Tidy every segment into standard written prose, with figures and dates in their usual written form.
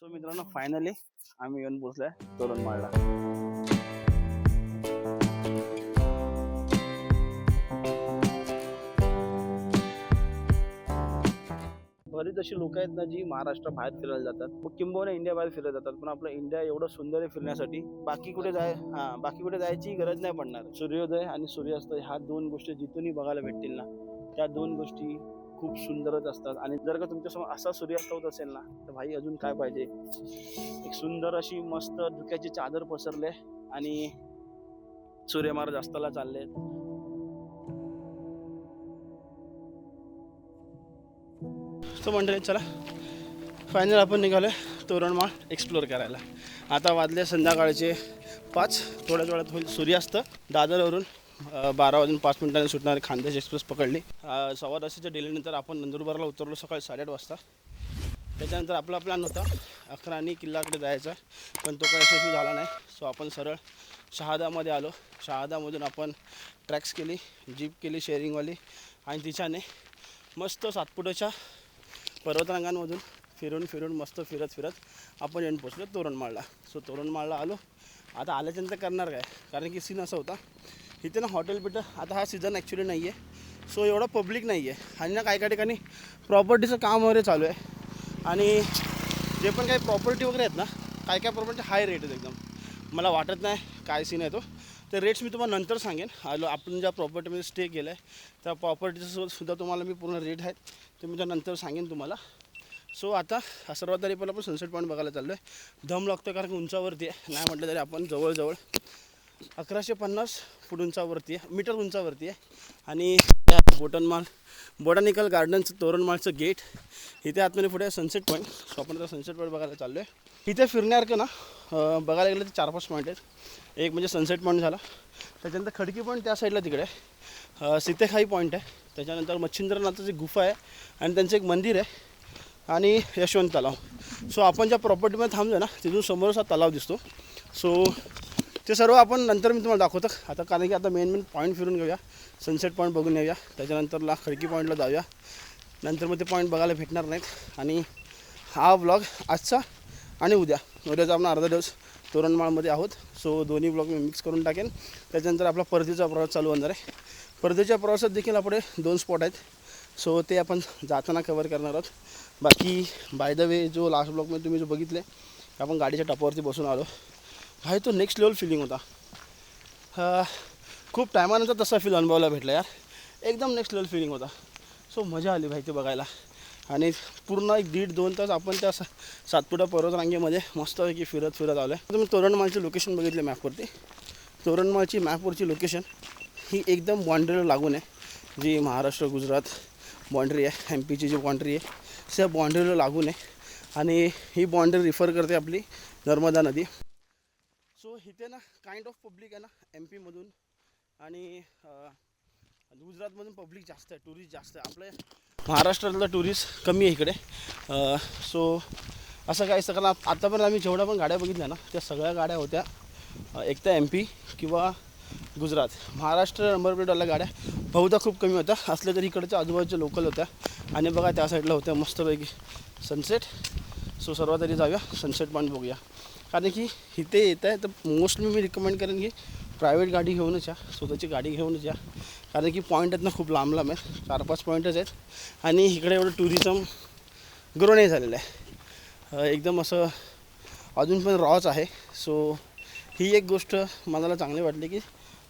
So मित्रांनो finally आम्ही येऊन पोहोचलोय तोरणमाळला. बरीच अशी लोक आहेत ना जी महाराष्ट्र बाहेर फिरायला जातात, किंबहुना इंडिया बाहेर फिरायला जातात, पण आपलं इंडिया एवढं सुंदर आहे फिरण्यासाठी बाकी कुठे जायची गरज नाही पडणार. सूर्योदय आणि सूर्यास्त ह्या दोन गोष्टी जिथूनही बघायला भेटतील ना, त्या दोन गोष्टी खूप सुंदरच असतात. आणि जर का तुमच्यासमोर असा सूर्यास्त होत असेल ना, तर भाई अजून काय पाहिजे. एक सुंदर अशी मस्त धुक्याची चादर पसरले आणि सूर्य महाराज अस्ताला चालले. तो मंडळी चला फायनल आपण निघालो तोरणमाळ एक्सप्लोअर करायला. आता वाजले संध्याकाळचे 5. थोड्याच वेळात होईल सूर्यास्त. दादरवरून 12 वाजून 5 मिनिटांनी सुटणारी खानदेश एक्सप्रेस पकडली. 10:15च्या डिलेनंतर आपण नंदुरबारला उतरलो सकाळी 8:30 वाजता. त्याच्यानंतर आपला प्लॅन होता 11 आणि किल्लाकडे जायचा, पण तो काही यशस्वी झाला नाही. सो आपण सरळ शहादामध्ये आलो. शहादामधून आपण ट्रॅक्स केली, जीप केली शेअरिंगवाली, आणि तिच्याने मस्त सातपुड्याच्या पर्वतरांगांमधून फिरून मस्त फिरत आपण येऊन पोचलो तोरणमाळला. सो तोरणमाळला आलो. आता आल्याच्यानंतर करणार काय, कारण की सीन असा होता इथे ना हॉटेल आता हा सीझन ॲक्च्युली नाही आहे, सो एवढं पब्लिक नाही आहे. आणि ना काही ठिकाणी प्रॉपर्टीचं काम वगैरे चालू आहे. आणि जे पण काही प्रॉपर्टी वगैरे आहेत ना, काय प्रॉपर्टी हाय रेट आहेत एकदम. मला वाटत नाही काय सीन आहे तो. तर रेट्स मी तुम्हाला नंतर सांगेन. आपण ज्या प्रॉपर्टीमध्ये स्टे केलं आहे त्या प्रॉपर्टीचं सुद्धा तुम्हाला मी पूर्ण रेट आहेत ते मी नंतर सांगेन तुम्हाला. सो आता सर्वात आधी पण आपण सनसेट पॉईंट बघायला चाललो आहे. दम लागतो कारण की उंचावरती आहे. नाही म्हटलं तरी आपण जवळजवळ 1150 फूट उंचावरती आहे, मीटर उंचावरती आहे. आणि बोटॅनिकल गार्डनचं तोरणमाळचं गेट इथे आतमध्ये पुढे सनसेट पॉईंट. सो आपण आता सनसेट पॉईंट बघायला चाललो आहे. इथे फिरण्यासारखं ना बघायला गेलं तर 4-5 पॉईंट आहेत. एक म्हणजे सनसेट पॉईंट झाला, त्याच्यानंतर खडकी पॉईंट त्या साईडला तिकडे सीतेखाई पॉईंट आहे. त्याच्यानंतर मच्छिंद्रनाथाची गुफा आहे आणि त्यांचं एक मंदिर आहे, आणि यशवंत तलाव. सो आपण ज्या प्रॉपर्टीमध्ये थांबलो ना तिथून समोरच हा तलाव दिसतो. सो ते सर्व आपण नंतर मी तुम्हाला दाखवतो आता, कारण की आता मेन पॉईंट फिरून घेऊया, सनसेट पॉईंट बघून येऊया. त्याच्यानंतरला खडकी पॉईंटला जाऊया. नंतर मग ते पॉईंट बघायला भेटणार नाहीत. आणि हा व्लॉग आजचा आणि उद्याचा आपण अर्धा दिवस तोरणमाळमध्ये आहोत. सो दोन्ही ब्लॉग मी मिक्स करून टाकेन. त्याच्यानंतर आपला परतीचा प्रवास चालू होणार आहे. परतीच्या प्रवासात देखील आपले 2 स्पॉट आहेत. सो ते आपण जाताना कवर करणार आहोत. बाकी बाय द वे जो लास्ट ब्लॉगमध्ये तुम्ही जो बघितले आपण गाडीच्या टपावरती बसून आलो, भाई तो नेक्स्ट लेवल फिलिंग होता. खूप टायमानंतर तसा फील अनुभवायला भेटला यार. एकदम नेक्स्ट लेवल फिलिंग होता. सो मजा आली भाई ते बघायला. आणि पूर्ण 1.5-2 तास आपण त्या सातपुडा पर्वतरांगेमध्ये मस्तपैकी फिरत आलो आहे. तुम्ही तोरणमाळची लोकेशन बघितले मॅपवरती. तोरणमाळची मॅपवरची लोकेशन ही एकदम बाँड्रीला लागून आहे. जी महाराष्ट्र गुजरात बाँड्री आहे, MP जी बाँड्री आहे त्या बाँड्रीला लागून आहे. आणि ही बाँड्री रिफर करते आपली नर्मदा नदी. सो इथे ना काइंड ऑफ पब्लिक आहे ना MP मधून आणि गुजरातमधून पब्लिक जास्त आहे, टुरिस्ट जास्त आहे. आपल्या महाराष्ट्रातला टुरिस्ट कमी आहे इकडे. सो असं काय कारण आतापर्यंत आम्ही जेवढ्या पण गाड्या बघितल्या ना त्या सगळ्या गाड्या होत्या एक तर MP किंवा गुजरात. महाराष्ट्र नंबर प्लेटवाल्या गाड्या बहुधा खूप कमी होत्या. असल्या तरी इकडच्या आजूबाजूच्या लोकल होत्या. आणि बघा त्या साईडला होत्या मस्तपैकी सनसेट. सो सर्वात आधी जाऊया सनसेट पॉईंट बघूया. कारण की इथे येत आहे तर मोस्टली मी रिकमेंड करेन की प्रायव्हेट गाडी घेऊनच या, स्वतःची गाडी घेऊनच या. कारण की पॉईंट आहेत ना खूप लांब आहेत, 4-5 पॉईंटच आहेत. आणि इकडे एवढं टुरिझम ग्रो नाही झालेलं आहे, एकदम असं अजून पण रॉच आहे. सो ही एक गोष्ट मला चांगली वाटली की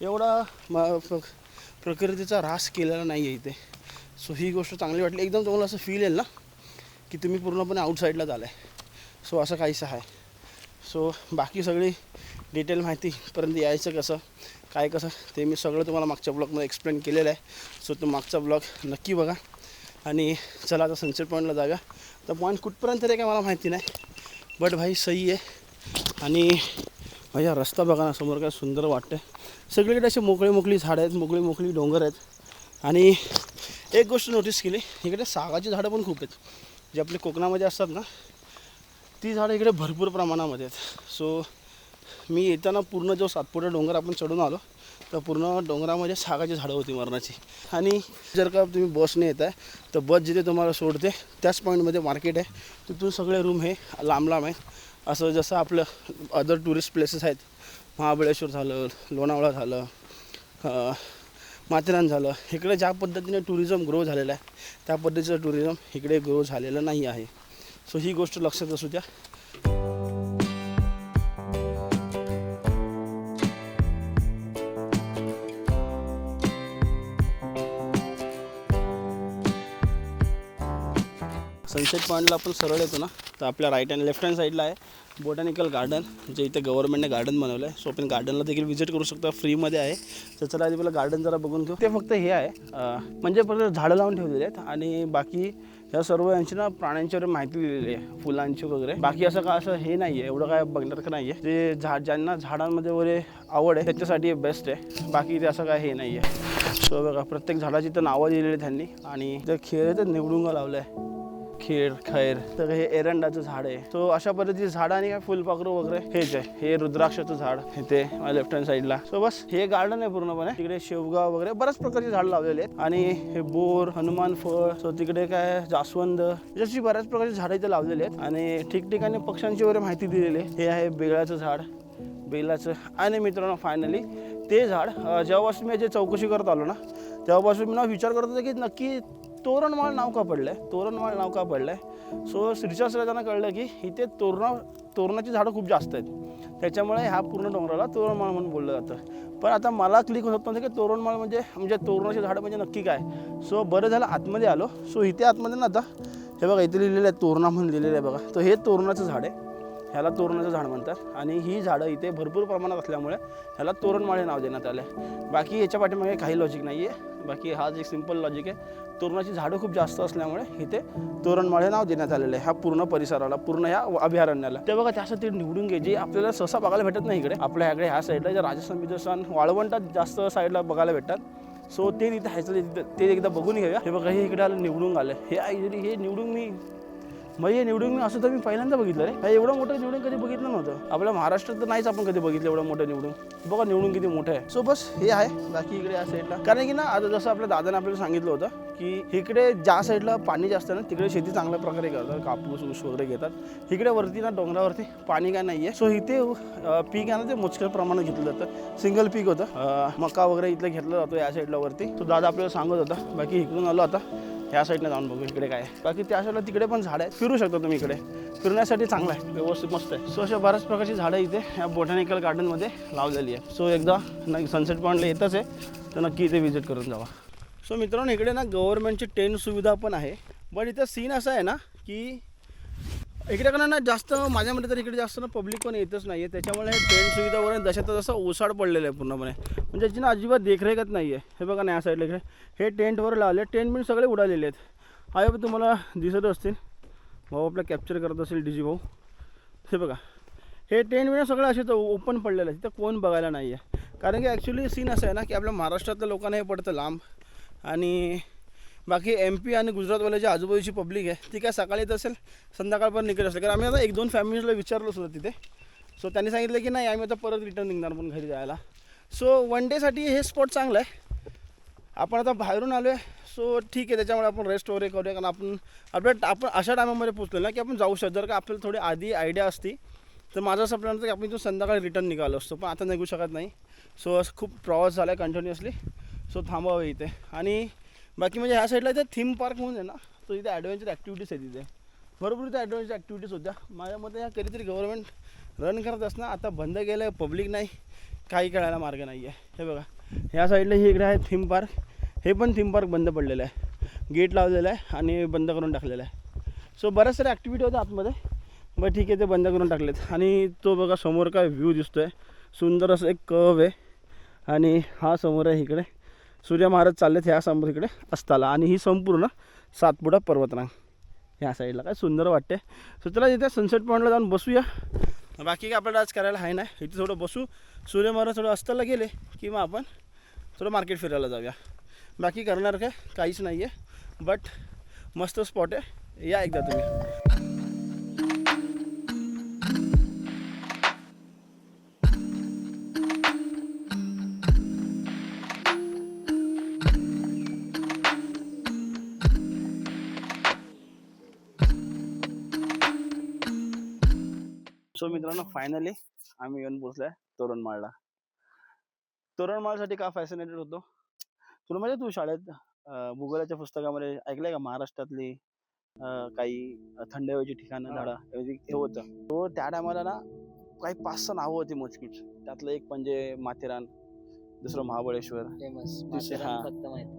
एवढा प्रकृतीचा ऱ्हास केलेला नाही आहे इथे. सो ही गोष्ट चांगली वाटली. एकदम तुम्हाला असं फील येईल ना की तुम्ही पूर्णपणे आउटसाईडला झाला आहे. सो असं काहीसं आहे. सो बाकी सगळी डिटेल माहितीपर्यंत यायचं कसं ते मी सगळं तुम्हाला मागच्या ब्लॉगमध्ये एक्सप्लेन केलेलं आहे. सो तो मागचा ब्लॉग नक्की बघा. आणि चला आता सनसेट पॉईंटला जाऊया. तर पॉईंट कुठपर्यंत रे काय मला माहिती नाही, बट भाई सही आहे. आणि माझ्या रस्ता बघा ना समोर काय सुंदर वाटतं. सगळीकडे असे मोकळी झाडं आहेत, मोकळी डोंगर आहेत. आणि एक गोष्ट नोटीस केली, इकडे सागाची झाडं पण खूप आहेत. जे आपले कोकणामध्ये असतात ना ती झाडं इकडे भरपूर प्रमाणामध्ये आहेत. सो मी येताना पूर्ण जो सातपुडा डोंगर आपण चढून आलो तर पूर्ण डोंगरामध्ये सागाची झाडं होती मरणाची. आणि जर का तुम्ही बसने येत आहे तर बस जिथे तुम्हाला सोडते त्याच पॉईंटमध्ये मार्केट आहे. तिथून सगळे रूम हे लांब लांब आहेत. असं जसं आपलं अदर टुरिस्ट प्लेसेस आहेत, महाबळेश्वर झालं, लोणावळा झालं, माथेरान झालं, इकडे ज्या पद्धतीने टुरिझम ग्रो झालेलं आहे त्या पद्धतीचं टुरिझम इकडे ग्रो झालेलं नाही आहे. सो ही गोष्ट लक्षात असू द्या. सनसेट पॉईंटला आपण सरळ येतो ना तर आपल्या राईट हँड लेफ्ट हँड साईडला आहे बोटॅनिकल गार्डन, जे इथे गव्हर्नमेंटने गार्डन बनवलं आहे. सो आपण गार्डनला देखील व्हिजिट करू शकतो, फ्रीमध्ये आहे. तर चला आधी मला गार्डन जरा बघून घेऊ. ते फक्त हे आहे म्हणजे फक्त झाडं लावून ठेवलेली आहेत आणि बाकी ह्या सर्व यांची ना प्राण्यांच्यावर माहिती दिलेली आहे, फुलांची वगैरे. बाकी असं का असं हे नाही आहे, एवढं काय बघण्यासारखं नाही आहे. जे ज्यांना झाडांमध्ये वगैरे आवड आहे त्याच्यासाठी हे बेस्ट आहे. बाकी इथे असं काय हे नाही आहे. सो बघा प्रत्येक झाडाची तर नावं दिलेली आहेत त्यांनी. आणि ते खेळ तर निवडुंग लावलं आहे, खेळ खैर. तर हे एरंडाचं झाड आहे. तो अशा पद्धतीचे झाडं आणि काय फुलपाखरू वगैरे हेच आहे. हे रुद्राक्षाचं झाड इथे लेफ्ट हँड साईडला. सो बस हे गार्डन आहे पूर्णपणे. तिकडे शेवगा वगैरे बऱ्याच प्रकारचे झाड लावलेले आहेत. आणि हे बोर, हनुमान फळ, सो तिकडे काय जास्वंद, जशी बऱ्याच प्रकारची झाडं इथे लावलेली आहेत. आणि ठिकठिकाणी पक्ष्यांची वगैरे माहिती दिलेली आहे. हे आहे बेलाचं झाड, बेलाचं. आणि मित्रांनो फायनली ते झाड जेव्हापासून मी जे चौकशी करत आलो ना तेव्हापासून मी विचार करत होतो की नक्की तोरणमाळ नाव का पडलं आहे, तोरणमाळ नाव का पडलं आहे. सो रिसर्च त्यांना कळलं की इथे तोरणाची झाडं खूप जास्त आहेत, त्याच्यामुळे ह्या पूर्ण डोंगराला तोरणमाळ म्हणून बोललं जातं. पण आता मला क्लिक होत नव्हतं की तोरणमाळ म्हणजे तोरणाची झाडं म्हणजे नक्की काय. सो बरं झालं आतमध्ये आलो. सो इथे आतमध्ये ना आता हे बघा इथे लिहिलेलं आहे तोरणा म्हणून लिहिलेलं आहे बघा. तर हे तोरणाचं झाड आहे, ह्याला तोरणाचं झाड म्हणतात. आणि ही झाडं इथे भरपूर प्रमाणात असल्यामुळे ह्याला तोरणमाळे नाव देण्यात आलं आहे. बाकी याच्या पाठीमागे काही लॉजिक नाही आहे. बाकी हाच एक सिंपल लॉजिक आहे. तोरणाची झाडं खूप जास्त असल्यामुळे इथे तोरणमाळे नाव देण्यात आलेलं आहे ह्या पूर्ण परिसराला, पूर्ण ह्या अभयारण्याला. ते बघा त्यासाठी निवडून घे जे आपल्याला सहसा बघायला भेटत नाही इकडे. आपल्या ह्याकडे ह्या साईडला जे राजस्थान बिजस्थान वाळवंटात जास्त साईडला बघायला भेटतात. सो ते तिथे ह्याचं ते एकदा बघून घेऊया. हे बघा हे इकडे आलं निवडून आलं. हे निवडून मी निवडून असं तर मी पहिल्यांदा बघितलं रे. एवढं मोठं निवडून कधी बघितलं नव्हतं. आपल्या महाराष्ट्रात तर नाहीच आपण कधी बघितलं एवढं मोठं निवडून. बघा निवडून किती मोठं आहे. सो बस हे आहे. बाकी इकडे या साईडला कारण की ना आता जसं आपल्या दादाने आपल्याला सांगितलं होतं की इकडे ज्या साईडला पाणी जास्त आहे ना तिकडे शेती चांगल्या प्रकारे करतात, कापूस ऊस वगैरे घेतात. इकडे वरती ना डोंगरावरती पाणी काय नाही आहे. सो इथे पीक आहे ना ते मोजक्या प्रमाणात घेतलं जातं. सिंगल पीक होतं, मका वगैरे इथलं घेतलं जातो या साईडला वरती. तो दादा आपल्याला सांगत होता. बाकी इकडून आलो आता ह्या साईडला जाऊन बघू इकडे काय. बाकी त्या साईडला तिकडे पण झाडं आहेत, फिरू शकता तुम्ही. इकडे फिरण्यासाठी चांगलं आहे, व्यवस्थित मस्त आहे. सो अशा बऱ्याच प्रकारची झाडं इथे या बोटॅनिकल गार्डनमध्ये लावलेली आहे. सो एकदा सनसेट पॉईंटला येतच आहे तर नक्की इथे व्हिजिट करून जावा. सो मित्रांनो इकडे ना गव्हर्नमेंटची टेंट सुविधा पण आहे. बट इथं सीन असा आहे ना की इकडे ना जास्त माझ्या मते तर इकडे जास्त ना पब्लिक पण येतच नाही आहे. त्याच्यामुळे हे टेंट सुविधावर जशाचं जसं ओसाड पडलेलं आहे पूर्णपणे. म्हणजे याची ना अजिबात देखरेखच नाही आहे. हे बघा ना या साईडला इकडे हे टेंटवर लावले, टेंट बिंट सगळे उडालेले आहेत. आहे तुम्हाला दिसत असतील, भाऊ आपला कॅप्चर करत असेल डीजी भाऊ. हे बघा हे टेंट बिंट सगळं असे ओपन पडलेलं आहे, तिथं कोण बघायला नाही आहे. कारण की ॲक्च्युली सीन असं आहे ना की आपल्या महाराष्ट्रातल्या लोकांना हे पडतं लांब. आणि बाकी MP आणि गुजरातवाले जे आजूबाजूची पब्लिक आहे ती काय सकाळी येत असेल संध्याकाळपर्यंत निघत असेल. कारण आम्ही आता 1-2 फॅमिलीला विचारलं सुद्धा तिथे. सो त्यांनी सांगितलं की नाही आम्ही आता परत रिटर्न निघणार पण घरी जायला. सो वन डेसाठी हे स्पॉट चांगलं आहे. आपण आता बाहेरून आलो आहे सो ठीक आहे, त्याच्यामुळे आपण रेस्ट वगैरे करूया. कारण आपण अशा टायमामध्ये पोचलो ना की आपण जाऊ शकतो. जर का आपल्याला थोडी आधी आयडिया असती तर माझं असं प्लॅन होतं की आपण इथून संध्याकाळी रिटर्न निघालो असतो, पण आता निघू शकत नाही. सो खूप प्रवास झाला आहे कंटिन्युअसली. सो थांबावं इथे. आणि बाकी म्हणजे ह्या साईडला इथे थीम पार्क म्हणून आहे ना, तो इथे ॲडव्हेंचर ॲक्टिव्हिटीज आहेत. तिथे भरपूर इथे ॲडव्हेंचर ॲक्टिव्हिटीज होत्या. माझ्या मते ह्या कधीतरी गव्हर्नमेंट रन करत असणार, आता बंद केलं आहे. पब्लिक नाही, काही कळायला मार्ग नाही आहे. हे बघा ह्या साईडला ही इकडे आहे थीम पार्क. हे पण थीम पार्क बंद पडलेलं आहे, गेट लावलेलं आहे आणि बंद करून टाकलेलं आहे. सो बऱ्याच साऱ्या ॲक्टिव्हिटी होत्या आतमध्ये, बरं ठीक आहे ते बंद करून टाकलेत. आणि तो बघा समोर काय व्ह्यू दिसतो आहे, सुंदर असं एक कव आहे. आणि हा समोर आहे इकडे सूर्य महाराज चाललेत ह्या समोर इकडे अस्ताला. आणि ही संपूर्ण सातपुडा पर्वतरांग ह्या साईडला काय सुंदर वाटते. सो चला इथे सनसेट पॉईंटला जाऊन बसूया. बाकी काय आपल्याला आज करायला आहे नाही, इथे थोडं बसू. सूर्य महाराज थोडं अस्ताला गेले की मग आपण थोडं मार्केट फिरायला जाऊया. बाकी करणार काय काहीच नाही आहे, बट मस्त स्पॉट आहे, या एकदा तुम्ही. सो मित्रांनो फायनली आम्ही येऊन पोहोचलोय तोरणमाळला. तोरणमाळसाठी का फॅसिनेटेड होतो तुला म्हणजे तू शाळेत भूगोलाच्या पुस्तकामध्ये ऐकलंय का महाराष्ट्रातली काही थंड हवेची ठिकाणं झाडा हे होतं. तो त्या टायमाला ना काही 5-6 नावं होती मोजकीच. त्यातलं एक म्हणजे माथेरान, दुसरं महाबळेश्वर,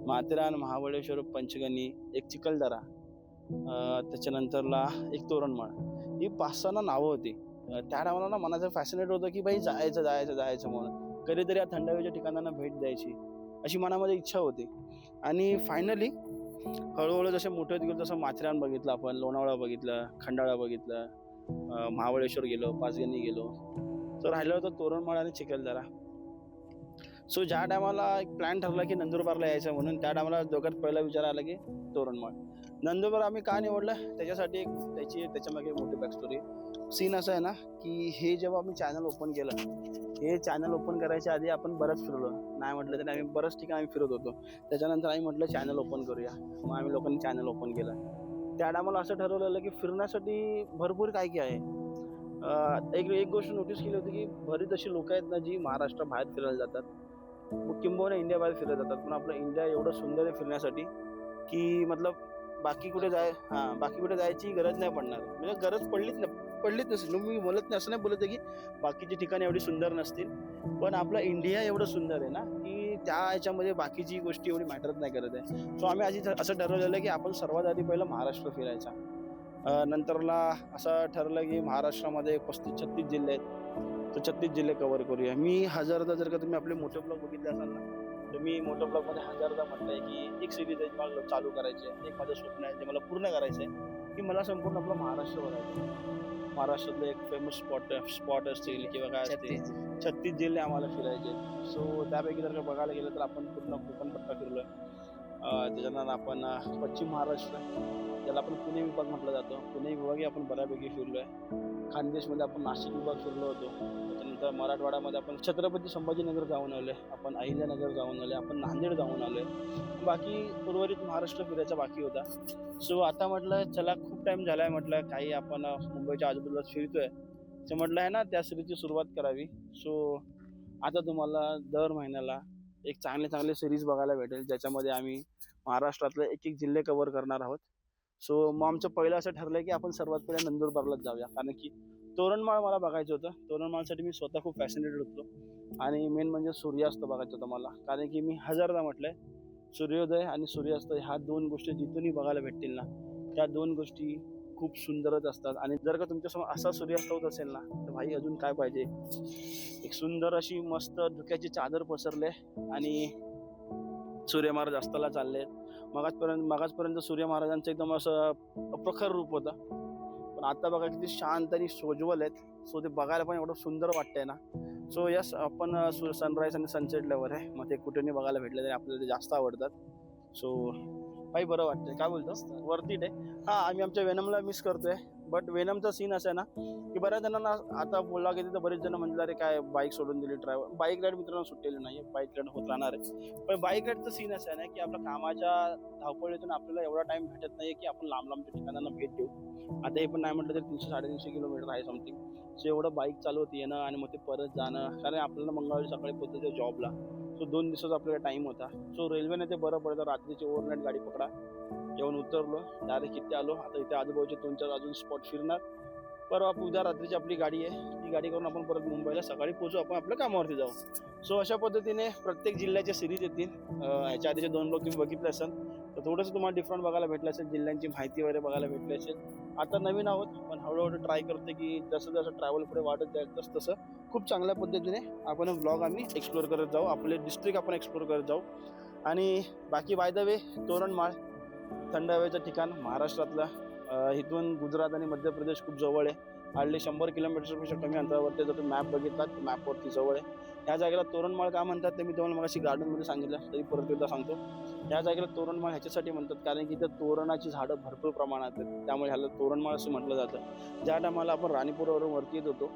माथेरान, महाबळेश्वर, पंचगणी, एक चिखलदरा, त्याच्यानंतरला एक तोरणमाळ. ही 5-6 नावं होती. त्या टायमाला ना मनाचं फॅसिनेट होतं की भाई जायचं म्हणून कधीतरी या थंड हवेच्या ठिकाणांना भेट द्यायची अशी मनामध्ये इच्छा होती. आणि फायनली हळूहळू जसे मोठे होत गेलो तसं माथेरान बघितलं आपण, लोणावळा बघितलं, खंडाळा बघितलं, महाबळेश्वर गेलो, पाचगणी गेलो. तर राहिलं होतं तोरणमाळ आणि चिखलदरा. सो ज्या टायमाला एक प्लॅन ठरला की नंदुरबारला यायचं म्हणून त्या टायमाला दोघात पहिला विचार आला की तोरणमाळ. नंदुरबार आम्ही का निवडलं त्याच्यासाठी त्याच्यामागे एक मोठी बॅक स्टोरी. सीन असं आहे ना की हे जेव्हा आम्ही चॅनल ओपन केलं, हे चॅनल ओपन करायच्या आधी आपण बरंच फिरलो, नाही म्हटलं तरी आम्ही बरंच ठिकाणी आम्ही फिरत होतो. त्याच्यानंतर आम्ही म्हटलं चॅनल ओपन करूया, मग आम्ही लोकांनी चॅनल ओपन केलं. त्या टायमाला असं ठरवलेलं की फिरण्यासाठी भरपूर काय काय आहे. एक गोष्ट नोटीस केली होती की बरीच अशी लोक आहेत ना जी महाराष्ट्राबाहेर फिरायला जातात, किंबहुना इंडिया बाहेर फिरत जातात. पण आपलं इंडिया एवढं सुंदर आहे फिरण्यासाठी की मतलब बाकी कुठे जायची गरज नाही पडणार. म्हणजे गरज पडलीच नसेल. मी बोलत नाही, असं नाही बोलत आहे की बाकीची ठिकाणी एवढी सुंदर नसतील, पण आपला इंडिया एवढं सुंदर आहे ना की त्या ह्याच्यामध्ये बाकीची गोष्टी एवढी मॅटरच नाही करत आहे. सो आम्ही आधी असं ठरवलेलं की आपण सर्वात आधी पहिलं महाराष्ट्र फिरायचा. नंतरला असं ठरलं की महाराष्ट्रामध्ये 35-36 जिल्हे आहेत, तर 36 जिल्हे कव्हर करूया. मी हजारदा जर का तुम्ही आपले मोठे ब्लॉग बघितले असाल ना, तर मी मोठ्या ब्लॉगमध्ये हजारदा म्हटलंय की एक सिरीज आहे मला चालू करायची आहे, एक माझं स्वप्न आहे जे मला पूर्ण करायचं आहे की मला संपूर्ण आपलं महाराष्ट्र बघायचं. महाराष्ट्रातलं एक फेमस स्पॉट असतील किंवा काय असतील, 36 जिल्हे आम्हाला फिरायचे. सो त्यापैकी जर का बघायला गेलं तर आपण पूर्ण कोकण पट्टा फिरलोय. त्याच्यानंतर आपण पश्चिम महाराष्ट्र, ज्याला आपण पुणे विभाग म्हटलं जातो, पुणे विभागही आपण बऱ्यापैकी फिरलोय. खानदेशमध्ये आपण नाशिक विभाग फिरलो होतो. त्याच्यानंतर मराठवाड्यामध्ये आपण छत्रपती संभाजीनगर जाऊन आलोय, आपण अहिल्यानगर जाऊन आलोय, आपण नांदेड जाऊन आलोय. बाकी उर्वरित महाराष्ट्र फिरायचा बाकी होता. सो आता म्हटलं चला खूप टाइम झालाय, म्हटलं काही आपण मुंबईच्या आजूबाजूला फिरतोय, ते म्हटलं आहे ना त्या सिरीजची सुरुवात करावी. सो आता तुम्हाला दर महिन्याला एक चांगले सिरीज बघायला भेटेल ज्याच्यामध्ये आम्ही महाराष्ट्रातले एक जिल्हे कव्हर करणार आहोत. सो मग आमचं पहिलं असं ठरलंय की आपण सर्वात पहिले नंदुरबारलाच जाऊया, कारण की तोरणमाळ मला बघायचं होतं. तोरणमाळसाठी मी स्वतः खूप फॅसिनेटेड होतो आणि मेन म्हणजे सूर्यास्त बघायचं होतं मला, कारण की मी हजारदा म्हटलंय सूर्योदय आणि सूर्यास्त ह्या 2 गोष्टी जिथूनही बघायला भेटतील ना, त्या 2 गोष्टी खूप सुंदरच असतात. आणि जर का तुमच्यासमोर असा सूर्यास्त होत असेल ना, तर भाई अजून काय पाहिजे. एक सुंदर अशी मस्त धुक्याची चादर पसरले आणि सूर्य महाराज अस्ताला चालले. मगाचपर्यंत सूर्य महाराजांचं एकदम असं प्रखर रूप होतं, पण आता बघा किती शांत आणि सोज्वल आहेत. सो ते बघायला पण एवढं सुंदर वाटतंय ना. सो यस, आपण सनराईज आणि सनसेट लेवर आहे, मग ते कुठेही बघायला भेटले तरी आपल्याला ते जास्त आवडतात. सो काही बरं वाटतंय, काय बोलतो वरती डे. आम्ही आमच्या वेनमला मिस करतोय, बट वेनमचा सीन असं आहे ना की बऱ्याच जणांना आता बोलला गेलं तर बरेच जण म्हणतात अरे काय बाईक सोडून दिली ड्रायव्हर. बाईक राईड मित्रांनो सुटलेली नाही, बाईक राईड होत राहणार आहे. पण बाईक राईडचं सीन असं आहे ना की आपल्या कामाच्या धावपळीतून आपल्याला एवढा टाइम भेटत नाही की आपण लांबच्या ठिकाणांना भेट देऊ. आता हे पण नाही म्हटलं तर 300-350 किलोमीटर आहे समथिंग. सो एवढं बाईक चालवत येणं आणि मग ते परत जाणं, कारण आपल्याला मंगळवारी सकाळी पोहोचायचं जॉबला. सो 2 दिवसाचा आपल्याला टाइम होता. सो रेल्वेने ते बरं पडतं, रात्रीची ओव्हरनाईट गाडी पकडा, येऊन उतरलो डायरेक्ट इथे आलो. आता इथे आजूबाजूचे 2-4 अजून स्पॉट फिरणार. परवा उद्या रात्रीची आपली गाडी आहे, ती गाडी करून आपण परत मुंबईला सकाळी पोहोचू, आपण आपल्या कामावरती जाऊ. सो अशा पद्धतीने प्रत्येक जिल्ह्याच्या सिरीज येतील. ह्याच्या आधीचे 2 ब्लॉग तुम्ही बघितले असेल तर थोडंसं तुम्हाला डिफरंट बघायला भेटलं असेल, जिल्ह्यांची माहिती वगैरे बघायला भेटली असेल. आता नवीन आहोत पण हळूहळू ट्राय करते की जसं ट्रॅव्हल पुढे वाढत जाईल तसं खूप चांगल्या पद्धतीने आपण ब्लॉग आम्ही एक्सप्लोर करत जाऊ, आपले डिस्ट्रिक्ट आपण एक्सप्लोर करत जाऊ. आणि बाकी बाय द वे, तोरणमाळ थंड हवेचं ठिकाण महाराष्ट्रातलं. इथून गुजरात आणि मध्य प्रदेश खूप जवळ आहे, हार्डली 100 किलोमीटरपेक्षा कमी अंतरावरती. जर तुम्ही मॅप बघितलात मॅपवरती जवळ आहे. ह्या जागेला तोरणमाळ का म्हणतात ते मी तुम्हाला मगाशी गार्डनमध्ये सांगितलं, तरी परत एकदा सांगतो. ह्या जागेला तोरणमाळ ह्याच्यासाठी म्हणतात कारण की इथं तोरणाची झाडं भरपूर प्रमाणात आहेत, त्यामुळे ह्याला तोरणमाळ असं म्हटलं जातं. ज्या टायमाला आपण राणीपुरावरून वरती येत होतो,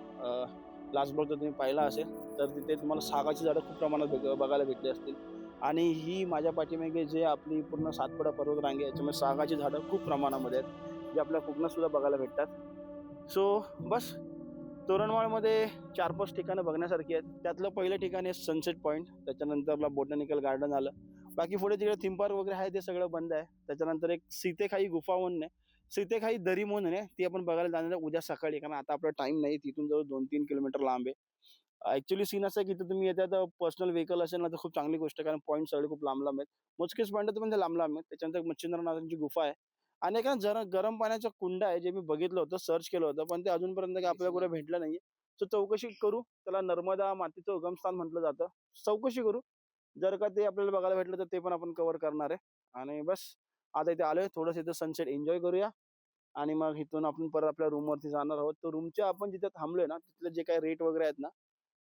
लास्ट ब्लॉग जर तुम्ही पाहिला असेल तर तिथे तुम्हाला सागाची झाडं खूप प्रमाणात बघायला भेटली असतील. आणि ही माझ्या पाठीमागे जे आपली पूर्ण सातपुडा पर्वत रांगे याच्यामुळे सागाची झाडं खूप प्रमाणामध्ये आहेत, जे आपल्या कोकणात सुद्धा बघायला भेटतात. सो बस तोरणमाळमध्ये 4-5 ठिकाणं बघण्यासारखी आहेत. त्यातलं पहिलं ठिकाण आहे सनसेट पॉईंट, त्याच्यानंतरला बोटॅनिकल गार्डन आलं. बाकी पुढे तिकडे थीम पार्क वगैरे आहे ते सगळं बंद आहे. त्याच्यानंतर एक सीतेखाई गुफा म्हणून आहे, सीतेखाई दरी म्हणून आहे, ती आपण बघायला जाणार आहे उद्या सकाळी. कारण आता आपला टाइम नाही, तिथून जवळ 2-3 किलोमीटर लांब आहे. ॲक्च्युली सीन असं आहे की तिथं तुम्ही येतात पर्सनल व्हेकल असेल ना तर खूप चांगली गोष्ट आहे, कारण पॉईंट सगळे खूप लांब लांब आहेत. मोजकेच पॉईंट तर म्हणजे लांब लांब आहेत. त्याच्यानंतर मच्छिंद्रनाथांची गुफा आहे आणि एक ना जरा गरम पाण्याचा कुंड आहे, जे मी बघितलं होतं, सर्च केलं होतं, पण ते अजूनपर्यंत काही आपल्याला कुठे भेटलं नाहीये. तर चौकशी करू. त्याला नर्मदा मातेचं उगमस्थान म्हटलं जातं. चौकशी करू. जर का ते आपल्याला बघायला भेटलं तर ते पण आपण कव्हर करणार आहे. आणि बस आता इथे आलोय, थोडंसं इथं सनसेट एन्जॉय करूया आणि मग इथून आपण परत आपल्या रूमवरती जाणार आहोत. तर रूमच्या आपण जिथे थांबलोय ना, तिथले जे काही रेट वगैरे आहेत ना,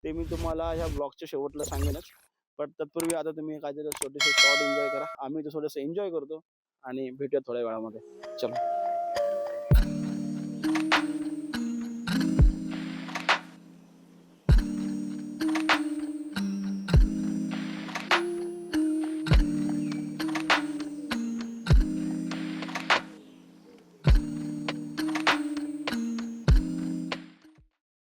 ते मी तुम्हाला ह्या ब्लॉगच्या शेवटला सांगेनच. पण तत्पूर्वी आता तुम्ही काहीतरी छोटेसे शॉट एन्जॉय करा. आम्ही तर थोडंसं एन्जॉय करतो आणि भेटूया थोड्या वेळामध्ये. चला.